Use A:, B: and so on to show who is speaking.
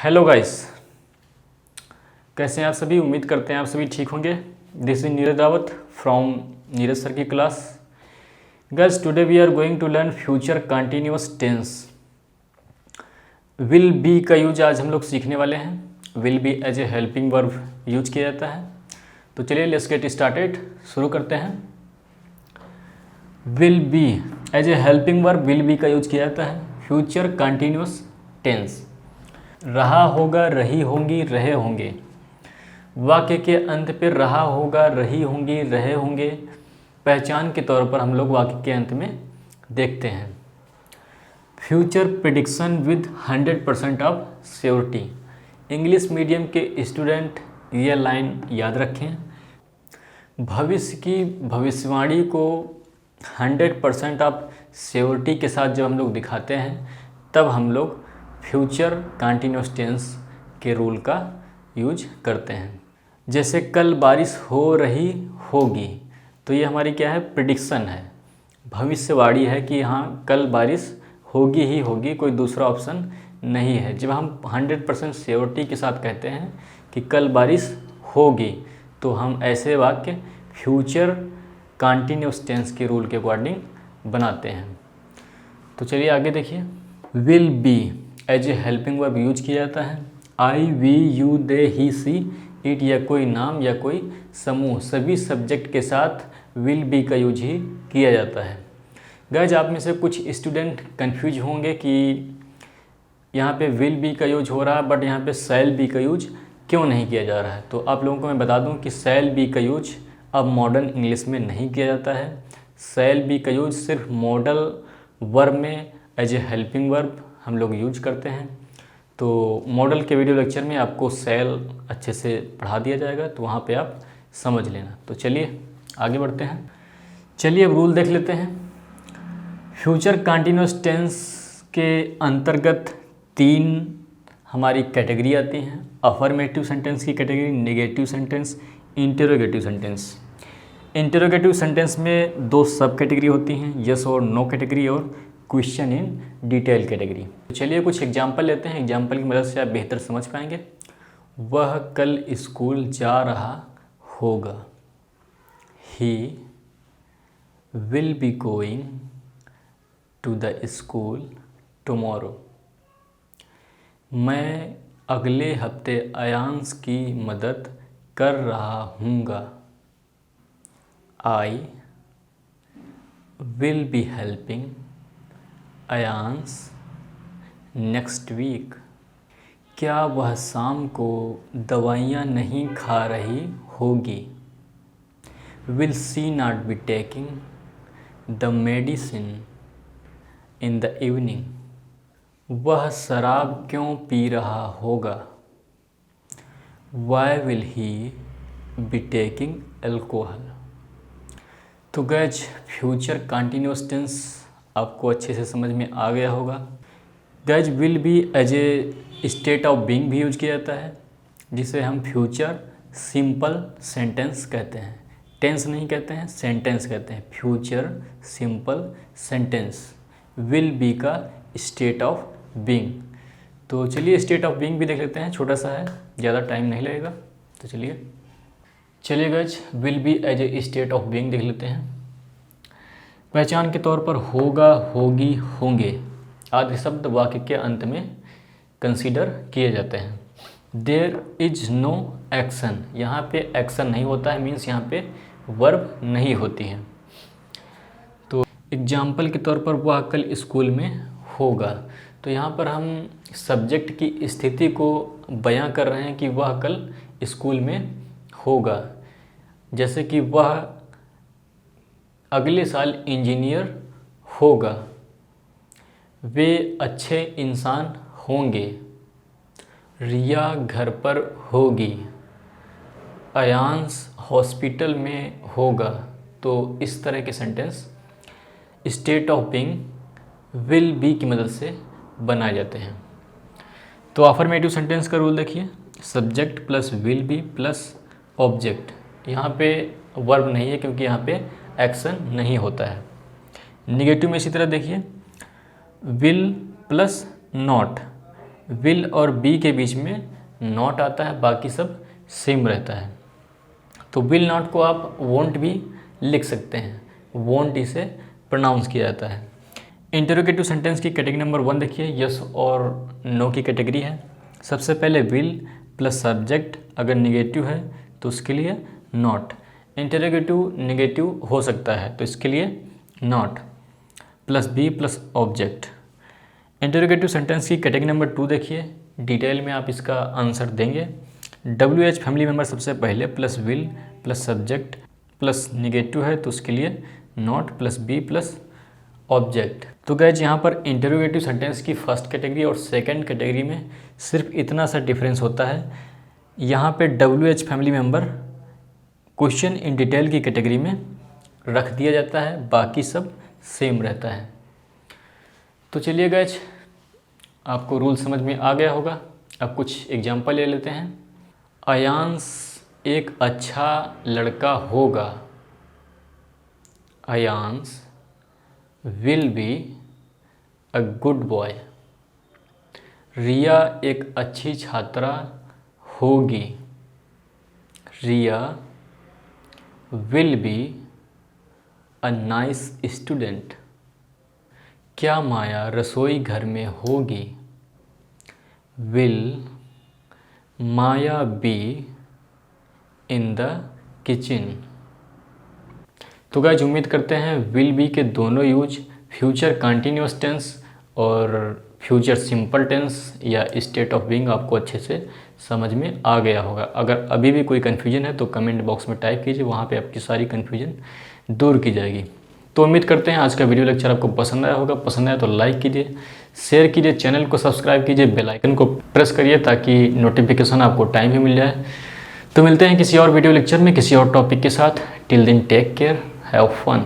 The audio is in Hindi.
A: हेलो गाइस, कैसे हैं आप सभी। उम्मीद करते हैं आप सभी ठीक होंगे। This is Neeraj Rawat from Neeraj sir की क्लास। Guys, today we are going to learn future continuous tense. Will be का यूज आज हम लोग सीखने वाले हैं। Will be as a helping verb use किया जाता है। तो चलिए लेट्स गेट स्टार्टेड, शुरू करते हैं। Will be as a helping verb, will be का यूज किया जाता है फ्यूचर कंटिन्यूअस टेंस। रहा होगा, रही होंगी, रहे होंगे। वाक्य के अंत पे रहा होगा, रही होंगी, रहे होंगे पहचान के तौर पर हम लोग वाक्य के अंत में देखते हैं। Future prediction with 100% of surety. English medium के स्टूडेंट ये लाइन याद रखें। भविष्य की भविष्यवाणी को 100% ऑफ श्योरिटी के साथ जब हम लोग दिखाते हैं तब हम लोग फ्यूचर कंटिन्यूअस टेंस के रूल का यूज करते हैं। जैसे कल बारिश हो रही होगी, तो ये हमारी क्या है, प्रिडिक्शन है, भविष्यवाणी है कि हाँ कल बारिश होगी ही होगी, कोई दूसरा ऑप्शन नहीं है। जब हम 100% श्योरिटी के साथ कहते हैं कि कल बारिश होगी, तो हम ऐसे वाक्य फ्यूचर कंटिन्यूअस टेंस के रूल के अकॉर्डिंग बनाते हैं। तो चलिए आगे देखिए। Will be as a helping verb use किया जाता है। I, we, you, they, he, she, it या कोई नाम या कोई समूह, सभी सब्जेक्ट के साथ विल बी का यूज ही किया जाता है। गाइज, आप में से कुछ स्टूडेंट कंफ्यूज होंगे कि यहाँ पे विल बी का यूज हो रहा है बट यहाँ पे शैल बी का यूज क्यों नहीं किया जा रहा है। तो आप लोगों को मैं बता दूँ कि शैल बी का यूज अब मॉडर्न इंग्लिश में नहीं किया जाता है। शैल बी का यूज सिर्फ मॉडल वर्ब में एज ए हेल्पिंग वर्ब हम लोग यूज करते हैं। तो मॉडल के वीडियो लेक्चर में आपको शैल अच्छे से पढ़ा दिया जाएगा, तो वहाँ पे आप समझ लेना। तो चलिए आगे बढ़ते हैं। चलिए अब रूल देख लेते हैं। फ्यूचर कंटिन्यूअस टेंस के अंतर्गत 3 हमारी कैटेगरी आती हैं। अफर्मेटिव सेंटेंस की category, negative sentence, interrogative sentence. Interrogative sentence में 2 सब कैटेगरी होती हैं, यस और नो कैटेगरी और क्वेश्चन इन डिटेल कैटेगरी। तो चलिए कुछ एग्जाम्पल लेते हैं, एग्जाम्पल की मदद से आप बेहतर समझ पाएंगे। वह कल स्कूल जा रहा होगा। He will be going to the school tomorrow. मैं अगले हफ्ते अयांश की मदद कर रहा हूँगा। I will be helping Ayansh next week. क्या वह शाम को दवाइयाँ नहीं खा रही होगी। Will she not be taking the medicine in the evening. वह शराब क्यों पी रहा होगा। Why will he be taking alcohol. तो गाइज, फ्यूचर कंटिन्यूअस टेंस आपको अच्छे से समझ में आ गया होगा। Guys, will be as a state of being भी यूज किया जाता है, जिसे हम फ्यूचर सिंपल सेंटेंस कहते हैं। टेंस नहीं कहते हैं, सेंटेंस कहते हैं। Future simple sentence will be का स्टेट ऑफ बीइंग। तो चलिए स्टेट ऑफ बीइंग भी देख लेते हैं, छोटा सा है, ज़्यादा टाइम नहीं लगेगा। तो चलिए guys, will be as a state of being देख लेते हैं। पहचान के तौर पर होगा, होगी, होंगे आदि शब्द वाक्य के अंत में कंसीडर किए जाते हैं। देयर इज नो एक्शन, यहाँ पे एक्शन नहीं होता है, मीन्स यहाँ पे वर्ब नहीं होती है। तो एग्जाम्पल के तौर पर वह कल स्कूल में होगा, तो यहाँ पर हम सब्जेक्ट की स्थिति को बयां कर रहे हैं कि वह कल स्कूल में होगा। जैसे कि वह अगले साल इंजीनियर होगा। वे अच्छे इंसान होंगे। रिया घर पर होगी। अयांश हॉस्पिटल में होगा। तो इस तरह के sentence state of being will be की मदद से बनाए जाते हैं। तो अफर्मेटिव सेंटेंस का रूल देखिए। Subject plus will be plus object. यहाँ पे वर्ब नहीं है क्योंकि यहाँ पे एक्शन नहीं होता है। नेगेटिव में इसी तरह देखिए, विल प्लस नॉट। विल और बी के बीच में नॉट आता है, बाकी सब सेम रहता है। तो विल नॉट को आप वोंट भी लिख सकते हैं, वोंट इसे प्रोनाउंस किया जाता है। इंटरोगेटिव सेंटेंस की कैटेगरी नंबर 1 देखिए, यस और नो की कैटेगरी है। सबसे पहले विल प्लस सब्जेक्ट, अगर निगेटिव है तो उसके लिए नॉट। इंटरोगेटिव निगेटिव हो सकता है तो इसके लिए not, plus be plus object. Interrogative sentence की कैटेगरी नंबर 2 देखिए, डिटेल में आप इसका आंसर देंगे। WH फैमिली मेम्बर सबसे पहले, plus will plus subject plus negative है तो उसके लिए not, plus be plus object. तो गाइज यहाँ पर इंटरोगेटिव सेंटेंस की फर्स्ट कैटेगरी और सेकंड कैटेगरी में सिर्फ इतना सा डिफरेंस होता है। यहाँ पे WH family member question in detail की कैटेगरी में रख दिया जाता है, बाकी सब सेम रहता है। तो चलिए गाइज, आपको रूल समझ में आ गया होगा। अब कुछ एग्जाम्पल ले लेते हैं। अयांश एक अच्छा लड़का होगा, Ayansh will be a good boy। रिया एक अच्छी छात्रा होगी, रिया will be a nice student। क्या माया रसोई घर में होगी, will Maya be in the kitchen। तो गाइज उम्मीद करते हैं विल बी के दोनों यूज फ्यूचर कंटिन्यूअस टेंस और फ्यूचर सिंपल टेंस या स्टेट ऑफ बीइंग आपको अच्छे से समझ में आ गया होगा। अगर अभी भी कोई कन्फ्यूजन है तो कमेंट बॉक्स में टाइप कीजिए, वहाँ पे आपकी सारी कन्फ्यूजन दूर की जाएगी। तो उम्मीद करते हैं आज का वीडियो लेक्चर आपको पसंद आया होगा। पसंद आया तो लाइक कीजिए, शेयर कीजिए, चैनल को सब्सक्राइब कीजिए, बेल आइकन को प्रेस करिए ताकि नोटिफिकेशन आपको टाइम भी मिल जाए। तो मिलते हैं किसी और वीडियो लेक्चर में किसी और टॉपिक के साथ। Till then take care, have fun.